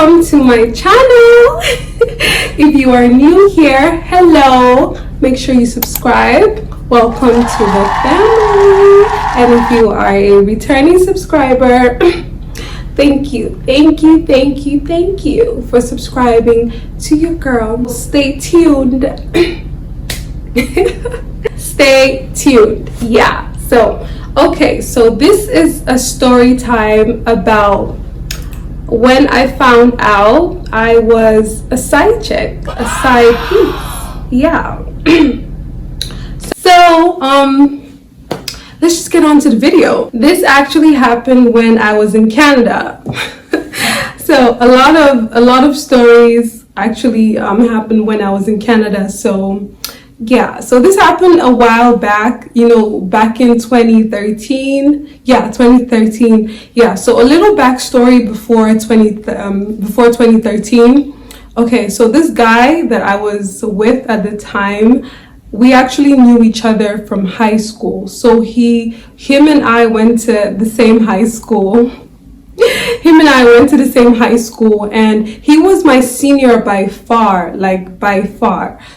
welcome to my channel. If you are new here, hello, make sure you subscribe. Welcome to the family. And if you are a returning subscriber, thank you for subscribing to your girl. Stay tuned. Stay tuned. Yeah, so okay, so this is a story time about when I found out I was a side chick, a side piece. Yeah. So let's just get on to the video. This actually happened when I was in Canada. So a lot of stories actually happened when I was in Canada. So yeah, so this happened a while back, you know, back in 2013. Yeah, 2013. Yeah, so a little backstory before 2013. Okay, so this guy that I was with at the time, we actually knew each other from high school. So him and I went to the same high school. And he was my senior by far.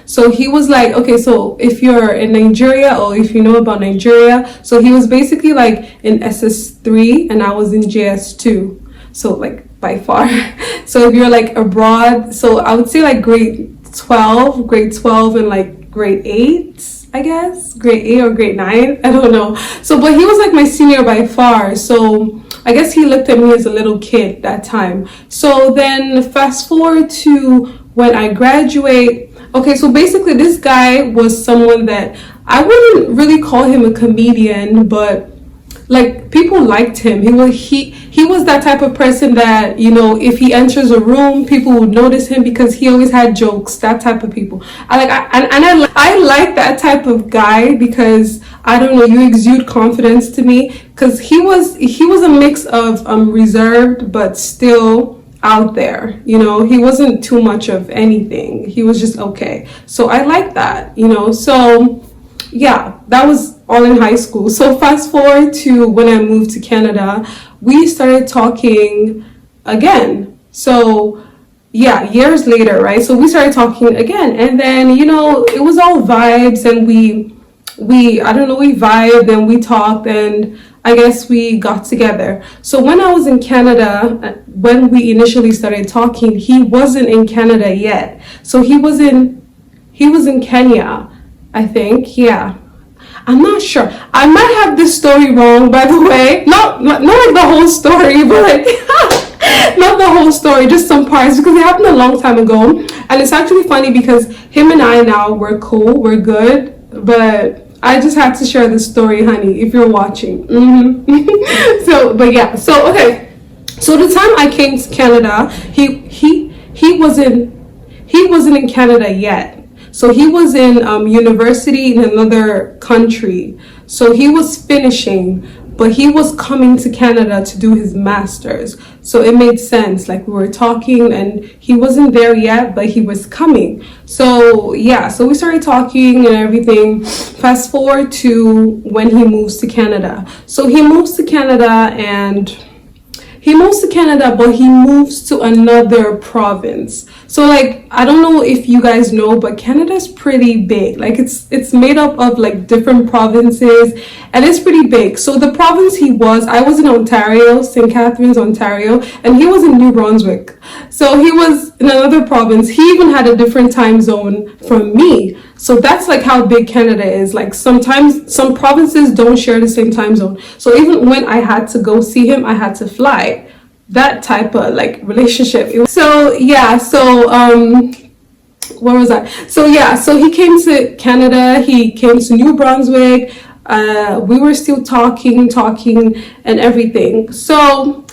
So he was like, okay, so if you're in Nigeria or if you know about Nigeria, so he was basically like in SS3 and I was in JS2. So like by far. So if you're like abroad, so I would say like grade 12 and like grade 8. I guess grade 8 or grade 9, I don't know. So but he was like my senior by far, so I guess he looked at me as a little kid that time. So then fast forward to when I graduate. Okay, so basically this guy was someone that I wouldn't really call him a comedian, but like people liked him. He was that type of person that, you know, if he enters a room, people would notice him because he always had jokes. That type of people. I like that type of guy because I don't know, you exude confidence to me, because he was a mix of reserved but still out there. You know, he wasn't too much of anything. He was just okay. So I like that, you know. So yeah, that was all in high school. So fast forward to when I moved to Canada, we started talking again. So yeah, years later, right? So we started talking again, and then, you know, it was all vibes, and we vibed and we talked, and I guess we got together. So when I was in Canada, when we initially started talking, he wasn't in Canada yet. So he was in Kenya, I think. Yeah, I'm not sure. I might have this story wrong, by the way. Not like the whole story, but like not the whole story, just some parts, because it happened a long time ago. And it's actually funny because him and I now, we're cool, we're good, but I just had to share this story, honey, if you're watching. So, but yeah, so okay. So the time I came to Canada, he wasn't in Canada yet. So he was in university in another country. So he was finishing, but he was coming to Canada to do his master's. So it made sense. Like, we were talking and he wasn't there yet, but he was coming. So yeah, so we started talking and everything. Fast forward to when he moves to Canada. So he moves to Canada, but he moves to another province. So like, I don't know if you guys know, but Canada's pretty big. Like it's made up of like different provinces, and it's pretty big. So the province I was in Ontario, St. Catharines, Ontario, and he was in New Brunswick. So he was in another province. He even had a different time zone from me. So that's like how big Canada is. Like sometimes some provinces don't share the same time zone. So even when I had to go see him, I had to fly. That type of like relationship. So yeah, so where was I? So yeah, so he came to Canada, he came to New Brunswick. We were still talking and everything. So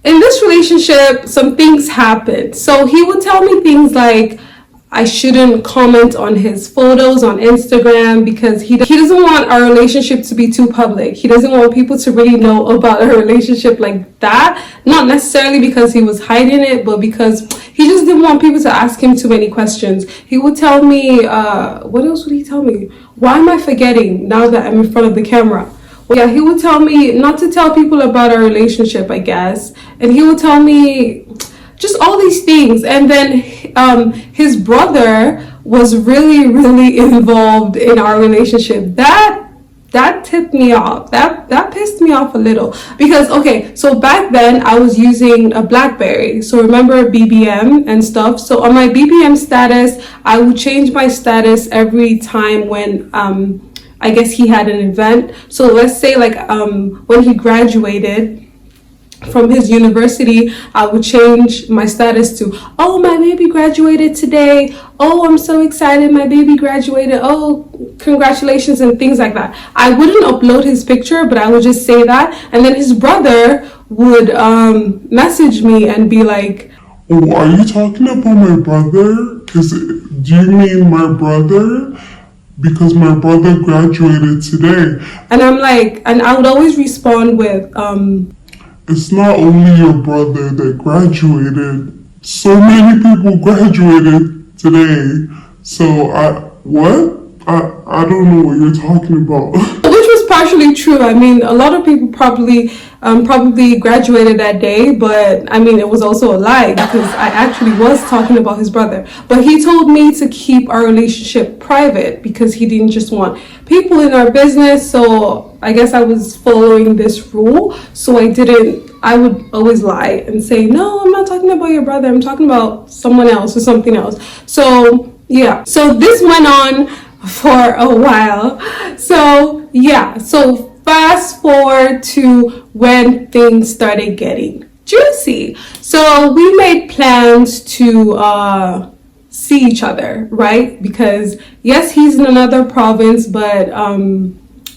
in this relationship, some things happened. So he would tell me things like, I shouldn't comment on his photos on Instagram because he doesn't want our relationship to be too public. He doesn't want people to really know about our relationship like that. Not necessarily because he was hiding it, but because he just didn't want people to ask him too many questions. He would tell me, what else would he tell me? Why am I forgetting now that I'm in front of the camera? Well, yeah, he would tell me not to tell people about our relationship, I guess. And he would tell me just all these things. And then his brother was really involved in our relationship. That tipped me off. That pissed me off a little, because okay, so back then I was using a BlackBerry. So remember BBM and stuff. So on my BBM status, I would change my status every time when I guess he had an event. So let's say like when he graduated from his university, I would change my status to, oh, my baby graduated today. Oh, I'm so excited, my baby graduated. Oh, congratulations, and things like that. I wouldn't upload his picture, but I would just say that. And then his brother would message me and be like, oh, are you talking about my brother? Do you mean my brother? Because my brother graduated today. And I'm like, and I would always respond with, it's not only your brother that graduated. So many people graduated today. So I don't know what you're talking about. Which was partially true. I mean, a lot of people probably graduated that day, but I mean, it was also a lie, because I actually was talking about his brother. But he told me to keep our relationship private because he didn't just want people in our business. So I guess I was following this rule. So I would always lie and say, no, I'm not talking about your brother. I'm talking about someone else or something else. So yeah, so this went on for a while. So yeah, so fast forward to when things started getting juicy. So we made plans to see each other, right? Because yes, he's in another province, but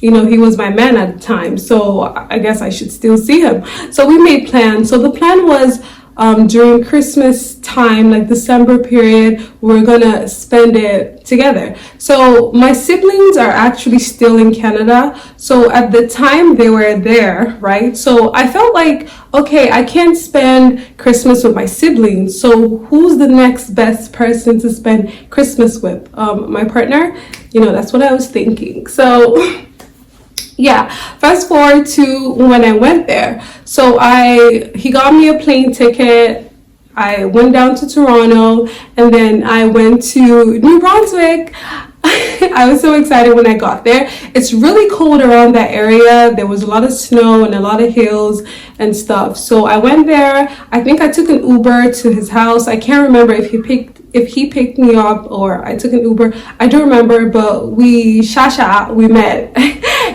you know, he was my man at the time, so I guess I should still see him. So we made plans. So the plan was during Christmas time, like December period, we're gonna spend it together. So my siblings are actually still in Canada. So at the time they were there, right? So I felt like, okay, I can't spend Christmas with my siblings. So who's the next best person to spend Christmas with? My partner? You know, that's what I was thinking. So yeah, fast forward to when I went there. So he got me a plane ticket. I went down to Toronto, and then I went to New Brunswick. I was so excited when I got there. It's really cold around that area. There was a lot of snow and a lot of hills and stuff. So I went there. I think I took an Uber to his house. I can't remember if he picked me up or I took an Uber. I don't remember, but we met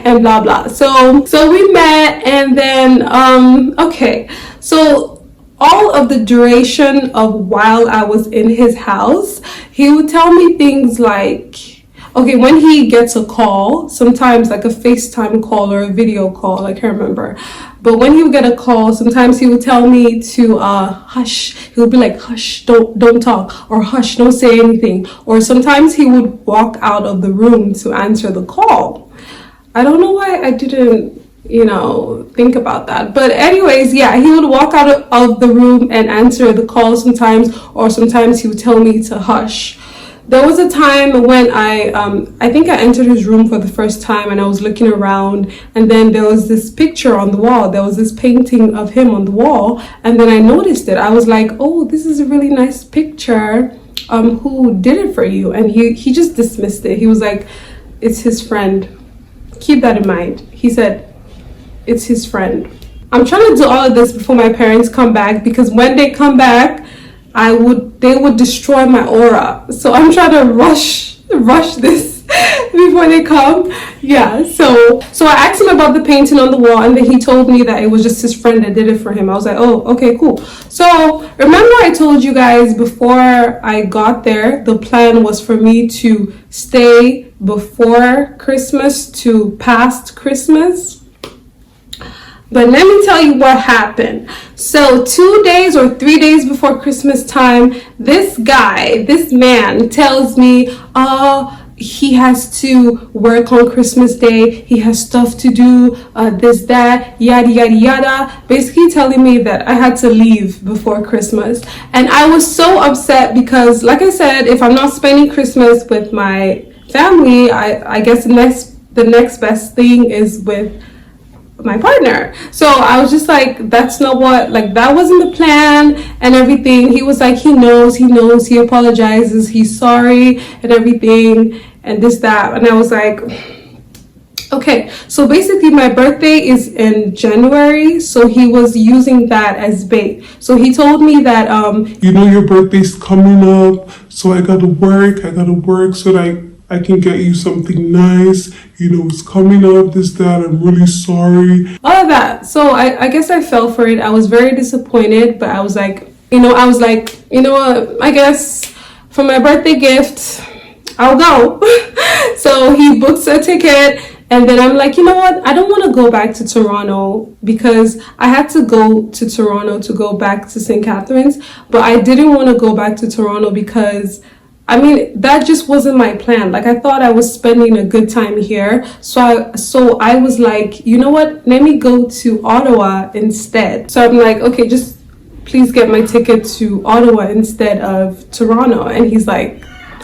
and blah blah. So we met, and then okay. So all of the duration of while I was in his house, he would tell me things like, okay, when he gets a call, sometimes like a FaceTime call or a video call, I can't remember. But when he would get a call, sometimes he would tell me to hush. He would be like, hush, don't talk, or hush, don't say anything. Or sometimes he would walk out of the room to answer the call. I don't know why I didn't, think about that. But anyways, yeah, he would walk out of the room and answer the call sometimes, or sometimes he would tell me to hush. There was a time when I think I entered his room for the first time, and I was looking around, and then there was this picture on the wall. There was this painting of him on the wall, and then I noticed it. I was like, oh, this is a really nice picture. Who did it for you? And he just dismissed it. He was like, it's his friend. Keep that in mind. He said, it's his friend. I'm trying to do all of this before my parents come back, because when they come back, they would destroy my aura. So I'm trying to rush this before they come. Yeah, so I asked him about the painting on the wall, and then he told me that it was just his friend that did it for him. I was like, oh, okay, cool. So remember I told you guys before I got there, the plan was for me to stay before Christmas to past Christmas. But let me tell you what happened. So 2 days or 3 days before Christmas time, this man tells me, he has to work on Christmas Day. He has stuff to do, this, that, yada, yada, yada. Basically telling me that I had to leave before Christmas. And I was so upset because, like I said, if I'm not spending Christmas with my family, I guess the next best thing is with my partner. So I was just like, that's not what, like, that wasn't the plan and everything. He was like, he knows, he apologizes, he's sorry and everything and this, that. And I was like, okay. So basically my birthday is in January, so he was using that as bait. So he told me that you know, your birthday's coming up, so I gotta work so that I can get you something nice. You know, it's coming up, this, that, I'm really sorry. All of that. So I guess I fell for it. I was very disappointed, but I was like, you know what, I guess for my birthday gift, I'll go. So he books a ticket, and then I'm like, you know what, I don't want to go back to Toronto because I had to go to Toronto to go back to St. Catharines, but I didn't want to go back to Toronto because I mean, that just wasn't my plan. Like, I thought I was spending a good time here. So I was like, you know what? Let me go to Ottawa instead. So I'm like, okay, just please get my ticket to Ottawa instead of Toronto. And he's like,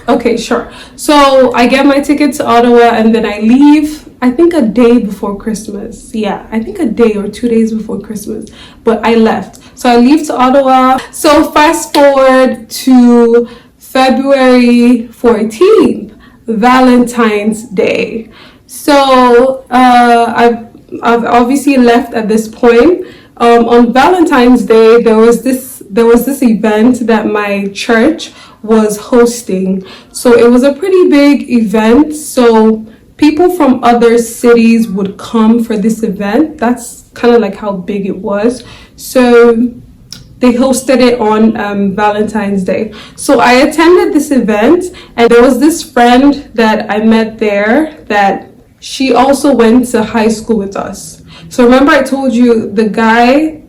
okay, sure. So I get my ticket to Ottawa and then I leave, I think a day before Christmas. Yeah, I think a day or 2 days before Christmas. But I left. So I leave to Ottawa. So fast forward to February 14th, Valentine's Day. So I've obviously left at this point. On Valentine's Day, there was this event that my church was hosting. So it was a pretty big event. So people from other cities would come for this event. That's kind of like how big it was. So they hosted it on Valentine's Day. So I attended this event, and there was this friend that I met there that she also went to high school with us. So remember I told you the guy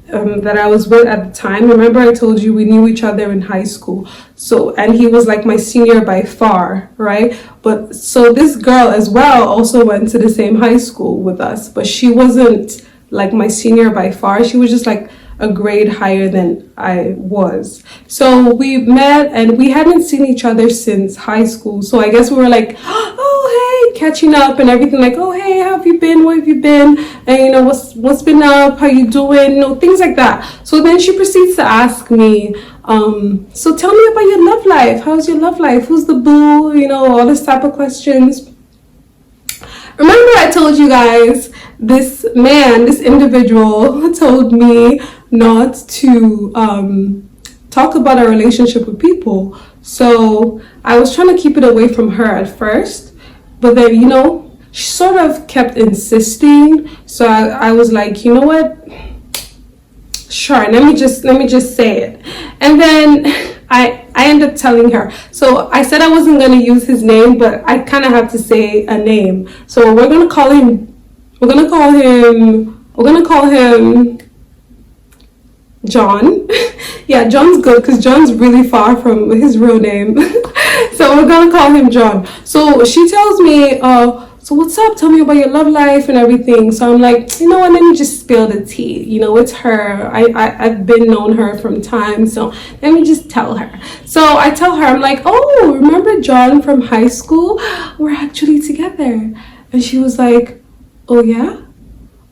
that I was with at the time, remember I told you we knew each other in high school. So, and he was like my senior by far, right? But so this girl as well also went to the same high school with us, but she wasn't like my senior by far. She was just like a grade higher than I was. So we met and we hadn't seen each other since high school. So I guess we were like, oh, hey, catching up and everything, like, oh, hey, how have you been? Where have you been? And, you know, what's been up? How you doing? You know, things like that. So then she proceeds to ask me, so tell me about your love life. How's your love life? Who's the boo? You know, all this type of questions. Remember I told you guys, this individual told me not to talk about our relationship with people. So I was trying to keep it away from her at first, but then, you know, she sort of kept insisting. So I was like, you know what? Sure, let me just say it. And then I ended up telling her. So I said I wasn't going to use his name, but I kind of have to say a name. So we're going to call him John. Yeah, John's good because John's really far from his real name. So we're going to call him John. So she tells me, so what's up? Tell me about your love life and everything. So I'm like, you know what? Let me just spill the tea. You know, it's her. I've been known her from time. So let me just tell her. So I tell her, I'm like, oh, remember John from high school? We're actually together. And she was like, oh, yeah?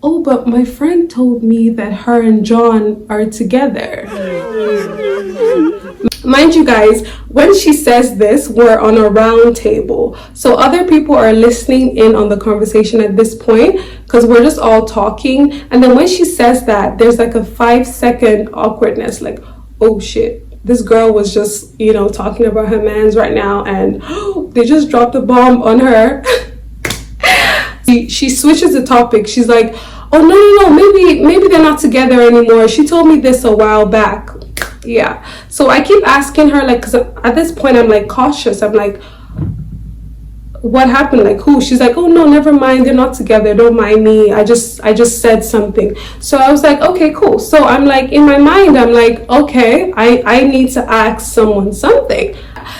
Oh, but my friend told me that her and John are together. Mind you guys, when she says this, we're on a round table. So other people are listening in on the conversation at this point because we're just all talking. And then when she says that, there's like a 5-second awkwardness, like, oh shit, this girl was just, you know, talking about her mans right now and they just dropped a bomb on her. She switches the topic. She's like, oh, no, maybe they're not together anymore. She told me this a while back. Yeah. So I keep asking her, like, because at this point I'm like cautious. I'm like, what happened? Like, who? She's like, oh, no, never mind. They're not together. Don't mind me. I just said something. So I was like, okay, cool. So I'm like, in my mind, I'm like, okay, I need to ask someone something.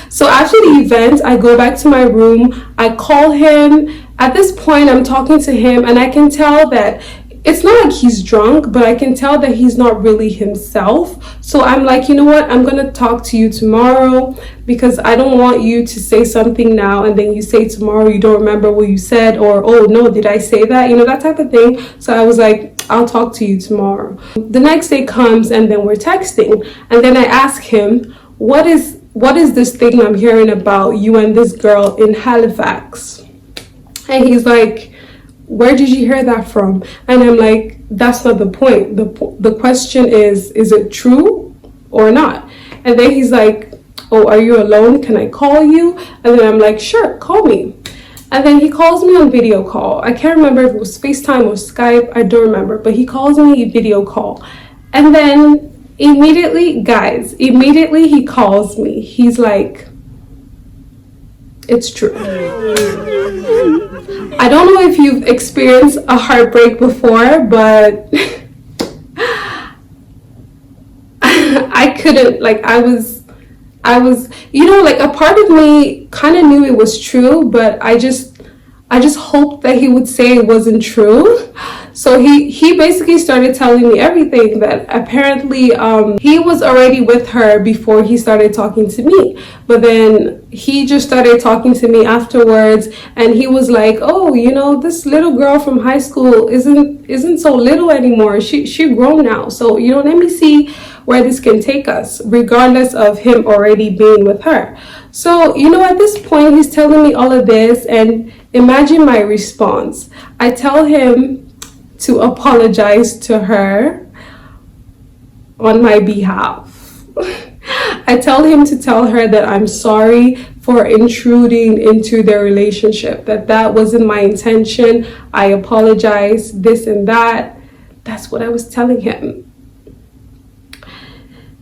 So after the event, I go back to my room. I call him. At this point, I'm talking to him and I can tell that it's not like he's drunk, but I can tell that he's not really himself. So I'm like, you know what, I'm gonna talk to you tomorrow, because I don't want you to say something now and then you say tomorrow you don't remember what you said, or oh no, did I say that, that type of thing. So I was like, I'll talk to you tomorrow. The next day comes and then we're texting, and then I ask him, what is this thing I'm hearing about you and this girl in Halifax? And he's like, where did you hear that from? And I'm like, that's not the point. The question is it true or not? And then he's like, oh, are you alone? Can I call you? And then I'm like, sure, call me. And then he calls me on video call. I can't remember if it was FaceTime or Skype. I don't remember. But he calls me video call. And then immediately he calls me. He's like, it's true. I don't know if you've experienced a heartbreak before, but I couldn't, like, I was, like, a part of me kind of knew it was true, but I just hoped that he would say it wasn't true. So he basically started telling me everything, that apparently he was already with her before he started talking to me, but then he just started talking to me afterwards, and he was like, oh, this little girl from high school isn't so little anymore. She grown now, so let me see where this can take us, regardless of him already being with her. So at this point he's telling me all of this, and imagine my response. I tell him to apologize to her on my behalf. I tell him to tell her that I'm sorry for intruding into their relationship, that wasn't my intention. I apologize, this and that. That's what I was telling him.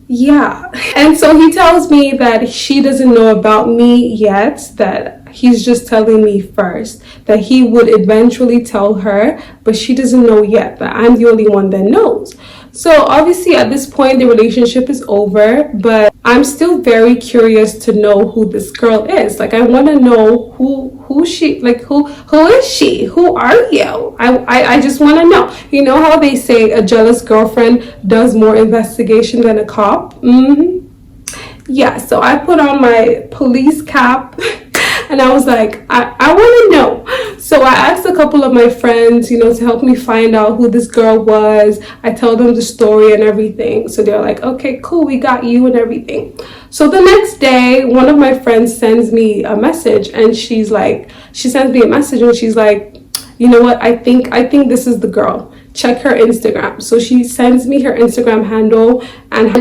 Yeah. And so he tells me that she doesn't know about me yet, that he's just telling me first, that he would eventually tell her, but she doesn't know yet, that I'm the only one that knows. So obviously at this point the relationship is over, but I'm still very curious to know who this girl is. Like, I want to know who she, like, who is she? Who are you? I just want to know. You know how they say a jealous girlfriend does more investigation than a cop? Yeah, so I put on my police cap and I was like, I want to know. So I asked a couple of my friends, to help me find out who this girl was. I told them the story and everything. So they're like, okay, cool, we got you and everything. So the next day, one of my friends sends me a message, and she sends me a message and she's like, you know what, I think this is the girl. Check her Instagram. So she sends me her Instagram handle, and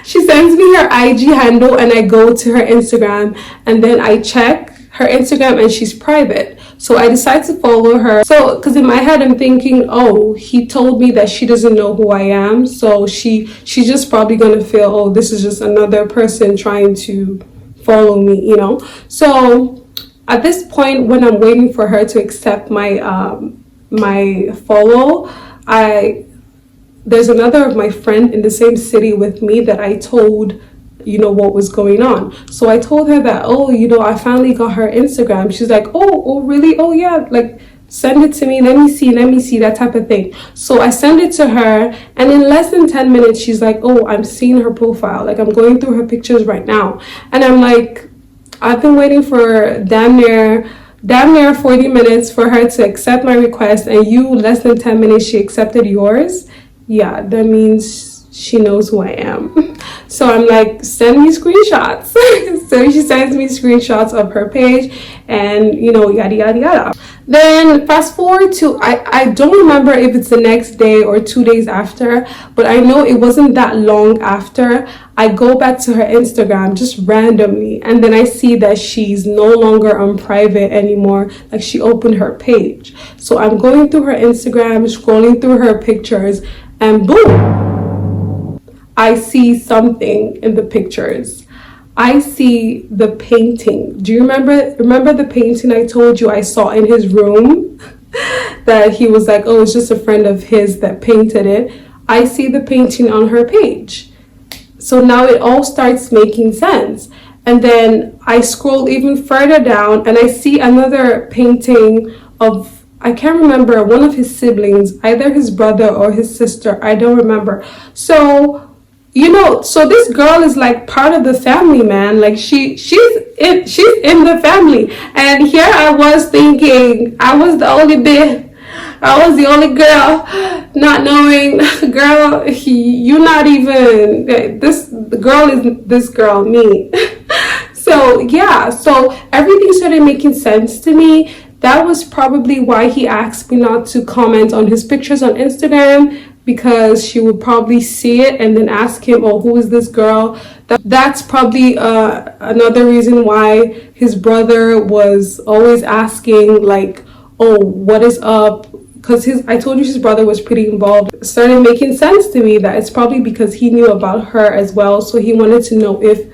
she sends me her IG handle, and I go to her Instagram, and then I check her Instagram and she's private. So I decide to follow her. So, because in my head I'm thinking, oh, he told me that she doesn't know who I am. So she's just probably gonna feel, oh, this is just another person trying to follow me, So at this point, when I'm waiting for her to accept my my follow, there's another of my friend in the same city with me that I told what was going on. So I told her that, oh, I finally got her Instagram. She's like, oh really? Oh yeah, like, send it to me, let me see, that type of thing. So I send it to her, and in less than 10 minutes she's like, oh, I'm seeing her profile, like, I'm going through her pictures right now. And I'm like, I've been waiting for damn near 40 minutes for her to accept my request, and less than 10 minutes she accepted yours. Yeah, that means she knows who I am. So I'm like, send me screenshots. So she sends me screenshots of her page, and yada yada yada. Then fast forward to, I don't remember if it's the next day or 2 days after, but I know it wasn't that long after. I go back to her Instagram just randomly, and then I see that she's no longer on private anymore. Like, she opened her page. So I'm going through her Instagram, scrolling through her pictures, and boom, I see something in the pictures. I see the painting. Do you remember the painting I told you I saw in his room? That he was like, oh, it's just a friend of his that painted it. I see the painting on her page. So now it all starts making sense. And then I scroll even further down, and I see another painting of, I can't remember, one of his siblings, either his brother or his sister, I don't remember. So, you know, so this girl is like part of the family, man. Like she's in the family. And here I was thinking I was the only girl, not knowing, girl, you're not even, the girl is this girl, me. So yeah, so everything started making sense to me. That was probably why he asked me not to comment on his pictures on Instagram, because she would probably see it and then ask him, oh, who is this girl? That's probably another reason why his brother was always asking, like, oh, what is up? Because I told you his brother was pretty involved. It started making sense to me that it's probably because he knew about her as well, so he wanted to know if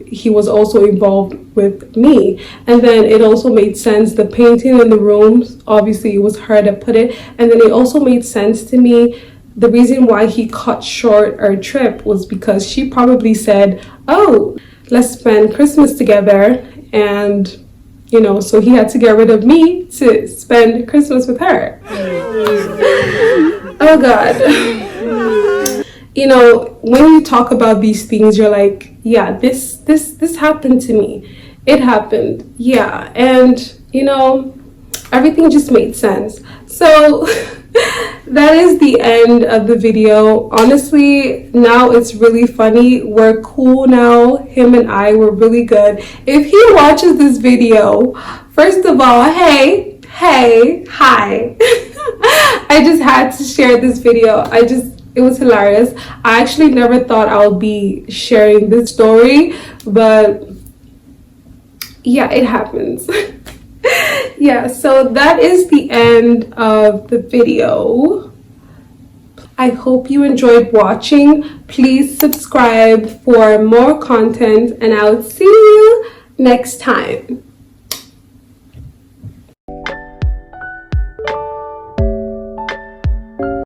he was also involved with me. And then it also made sense, the painting in the rooms, obviously it was her that put it. And then it also made sense to me, the reason why he cut short our trip was because she probably said, oh, let's spend Christmas together. And, you know, so he had to get rid of me to spend Christmas with her. Oh God. You know, when you talk about these things, you're like, yeah, this happened to me. It happened. Yeah. And, you know, everything just made sense. So that is the end of the video. Honestly, now it's really funny. We're cool now. Him and I were really good. If he watches this video, first of all, hey, hi. I just had to share this video. It was hilarious. I actually never thought I would be sharing this story, but yeah, it happens. Yeah, so that is the end of the video. I hope you enjoyed watching. Please subscribe for more content, and I'll see you next time.